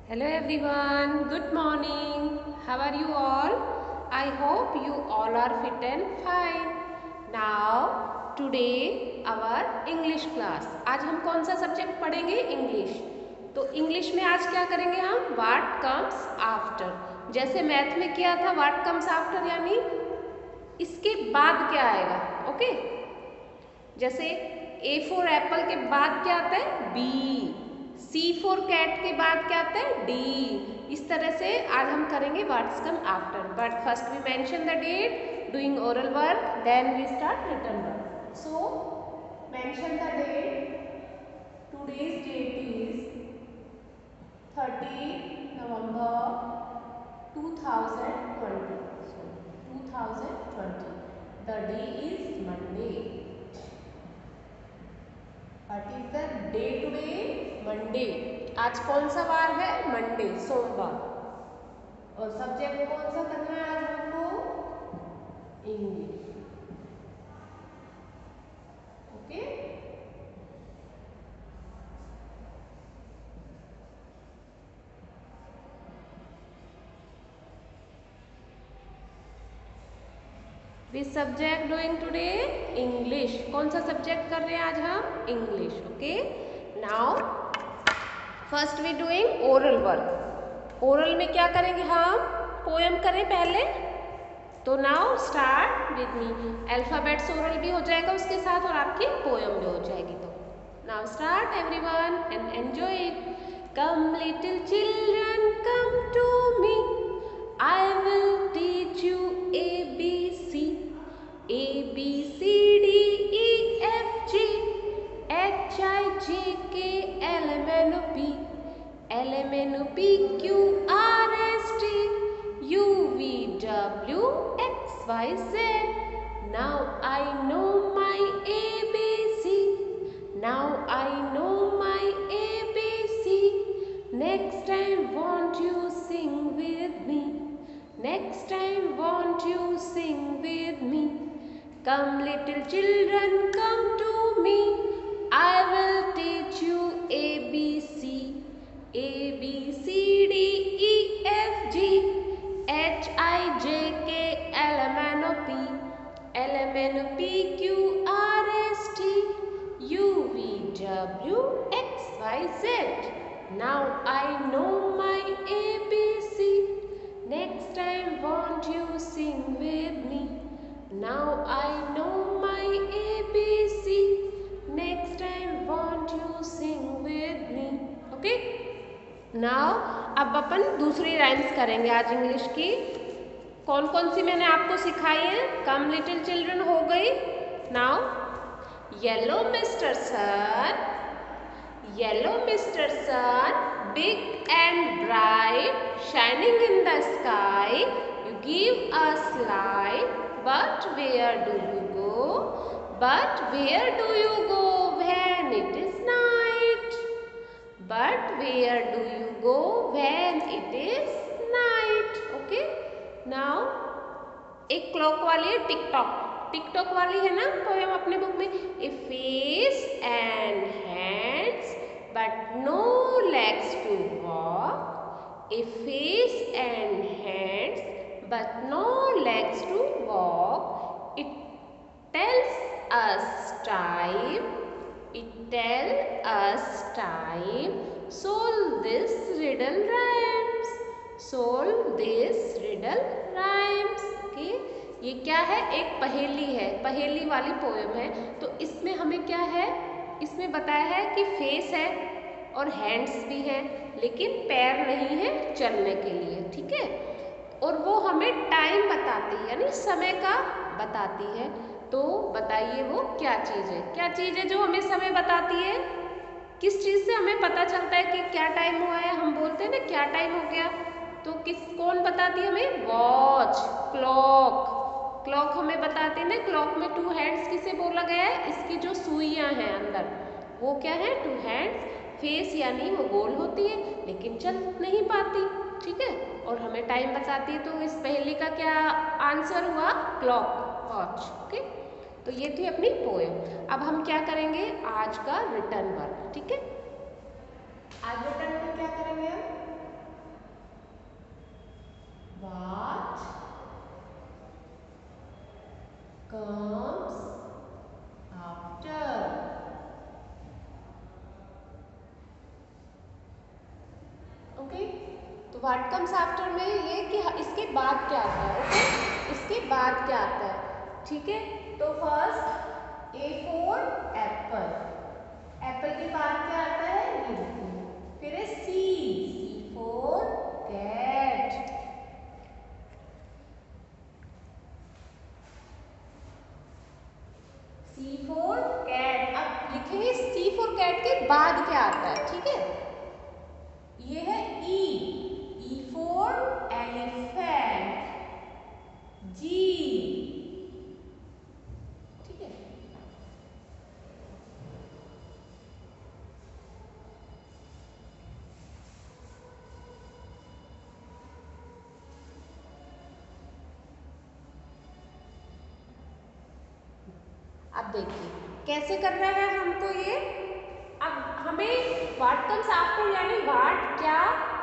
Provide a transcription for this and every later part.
Hello everyone, good morning. How are you all? I hope you all are fit and fine. Now, today our English class. आज हम कौन सा subject पढ़ेंगे? English. तो English में आज क्या करेंगे हम? What comes after. जैसे मैथ में किया था what comes after यानी इसके बाद क्या आएगा? ओके? जैसे A for apple के बाद क्या आता है? B. C for cat के बाद क्या आता है? D. इस तरह से आज हम करेंगे what's come after. But first we mention the date, doing oral work, then we start written work. So mention the date. Today's date is 30 November 2020. So 2020. The day is Monday. What is the day today? Monday. आज कौन सा वार है? Monday, सोमवार. और subject कौन सा करना है आज हमको? English. Okay. Which subject doing today? English. कौन सा सब्जेक्ट कर रहे हैं आज हम? English. Okay. Now first we doing oral work. Oral में क्या करेंगे हम? पोएम करें पहले. तो now start with me. Alphabets oral भी हो जाएगा उसके साथ और आपकी पोएम भी हो जाएगी. तो now start everyone and enjoy it. Come little children come to me. I will teach you ABC. ABCDEFG HIJK LMNOP LMNOPQRST UVWXYZ. Now I know my ABC. Now I know my ABC. Next time won't you sing with me? Next time won't you sing with me? Come little children, come to me. I will teach you ABC. ABCDEFG HIJK LMNOP LMNOPQRST UVWXYZ. Now I know my ABC. Next time won't you sing with me? Now I know my ABC. Next time won't you sing with me? Okay? Now अब अपन दूसरी rhymes करेंगे आज English की. कौन कौन सी मैंने आपको सिखाई है? कम लिटिल चिल्ड्रन हो गई. Now yellow mister sun. Yellow Mr. Sun, big and bright, shining in the sky, you give us light, but where do you go? But where do you go when it is night? But where do you go when it is night? Okay? Now, एक clock वाली है TikTok. TikTok वाली है ना poem अपने book में. A face and hands but no legs to walk. A face and hands but no legs to walk. It tells us time. It tells us time. Solve this riddle rhymes. Solve this riddle rhymes. Okay? ये क्या है? एक पहेली है. पहेली वाली poem है. तो इसमें हमें क्या है? इसमें बताया है कि फेस है और हैंड्स भी हैं लेकिन पैर नहीं है चलने के लिए. ठीक है. और वो हमें टाइम बताती है यानी समय का बताती है. तो बताइए वो क्या चीज़ है? क्या चीज़ है जो हमें समय बताती है? किस चीज़ से हमें पता चलता है कि क्या टाइम हुआ है? हम बोलते हैं ना क्या टाइम हो गया. तो कौन बताती है हमें? Watch, clock. क्लॉक हमें बताते हैं ना. क्लॉक में 2 हैंड्स किसे बोला गया है? इसकी जो सुइयां हैं अंदर वो क्या है? 2 हैंड्स. फेस यानी वो गोल होती है लेकिन चल नहीं पाती. ठीक है. और हमें टाइम बताती है. तो इस पहेली का क्या आंसर हुआ? Clock, watch. ओके. तो ये थी अपनी पोएम. अब हम क्या करेंगे? आज का रिटर्न वर्क. ठीक है. आज रिटर्न में क्या करेंगे हम? What comes after? ओके, तो व्हाट कम्स आफ्टर में ये कि इसके बाद क्या आता है। ओके, इसके बाद क्या आता है, ठीक है। तो first A for apple, apple के बाद क्या आता है, ये देखिए, फिर है C for cat, C for cat. अब लिखेंगे सी फॉर कैट के बाद क्या आता है, ठीक है। ये है ई फॉर एलिफेंट, जी, ठीक है। अब देखिए कैसे करना है हमको ये। अब हमें व्हाट कम्स आफ्टर यानी व्हाट क्या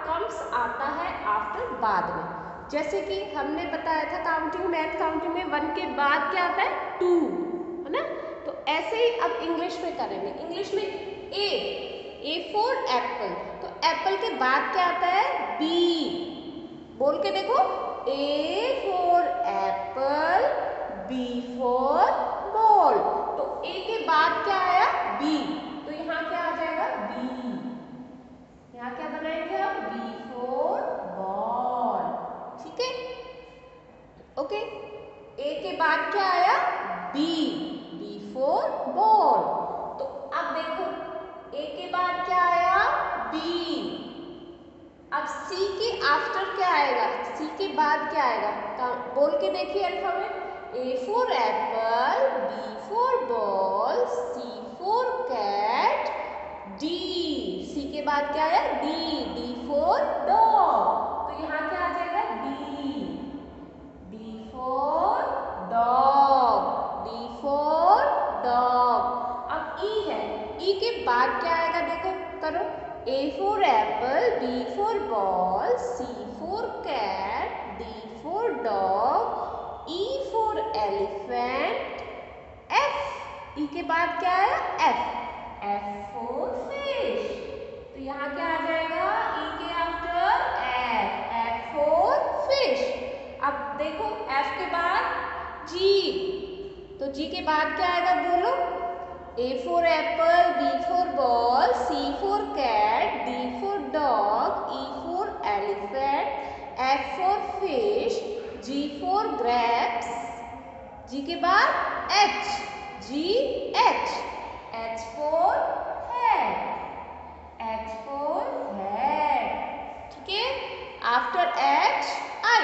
कम्स आता है आफ्टर बाद में। जैसे कि हमने बताया था काउंटिंग, मैथ काउंटिंग में 1 के बाद क्या आता है 2, है ना। तो ऐसे ही अब इंग्लिश में करेंगे। इंग्लिश में ए फॉर एप्पल, तो एप्पल के बाद क्या आता है बी। बोल के देखो, A for apple, B for ball. तो ए के बाद क्या आया बी, तो यहाँ क्या आ जाएगा बी। यहाँ क्या बनाएंगे हम, बी फॉर बॉल, ठीक है। ओके, ए के बाद क्या आया बी फॉर बॉल। तो अब देखो ए के बाद क्या आया बी। अब सी के आफ्टर क्या आएगा, सी के बाद क्या आएगा, बोल के देखिए alphabet. A for apple, B for ball, C for cat, D. C के बाद क्या आया डी फॉर डॉग। तो यहाँ क्या आ जाएगा D for dog, D for dog. अब ई है, ई के बाद क्या आएगा देखो, करो। A for apple, B for ball, C for cat, D for dog, E for elephant, F। E के बाद क्या है F for fish। तो यहाँ क्या आ जाएगा E के आफ्टर F for fish। अब देखो F के बाद G, तो G के बाद क्या आएगा बोलो। A for apple, B for ball, C for cat, D for dog, E for elephant, F for fish, G for grapes, G के बाद H, G H, H for hat, H for hat, ठीक है। After H I।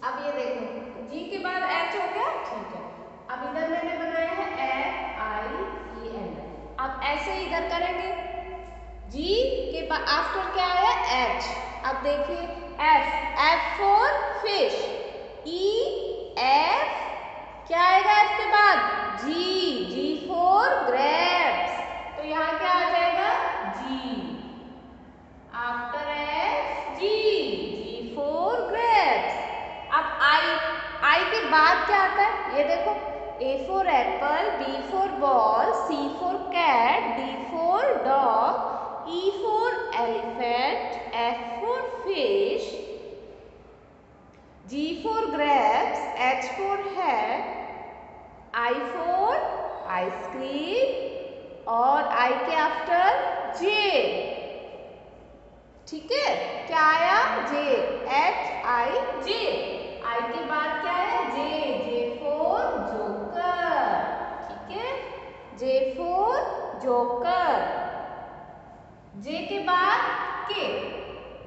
अब ये देखो G के बाद H हो गया, ठीक है। अब इधर मैंने बनाया है FIEN। अब ऐसे ही इधर करेंगे। G के बाद आफ्टर क्या आया H। अब देखिए F for fish, E F क्या आएगा F के बाद G फॉर ग्रेप्स। तो यहाँ क्या आ जाएगा G after F G for grapes. अब I के बाद क्या आता है ये देखो। A for apple, B for ball, C for cat, D for dog, E for elephant, F for fish, G for grapes, H for hat, I for ice cream और I के आफ्टर J, ठीक है। क्या आया J, HIJ। I के बाद क्या है J फॉर जोकर, ठीक है। J for joker. J के बाद K।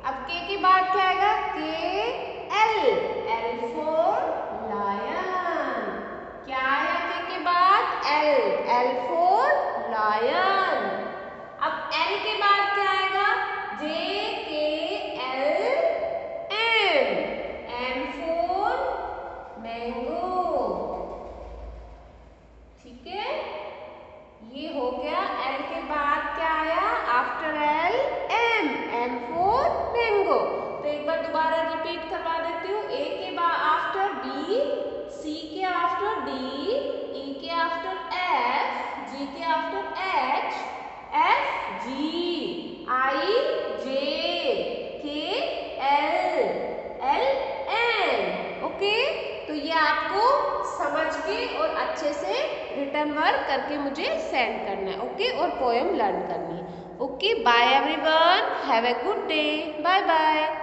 अब K के बाद क्या आएगा L फॉर लायन। क्या आया K के बाद L फॉर लायन। अब L के बाद क्या आएगा M फॉर मैंगो, ठीक है। ये हो गया L के बाद क्या आया आफ्टर L M फॉर मैं दोबारा रिपीट करवा देती हूँ। ए के आफ्टर बी, सी के आफ्टर डी, ई के आफ्टर एफ, जी के आफ्टर एच, एफ जी, आई जे, के एल, एल एन। ओके, तो ये आपको समझ के और अच्छे से रिटर्न वर्क करके मुझे सेंड करना है। ओके, और पोएम लर्न करनी है। Okay, bye everyone, have a good day, bye bye.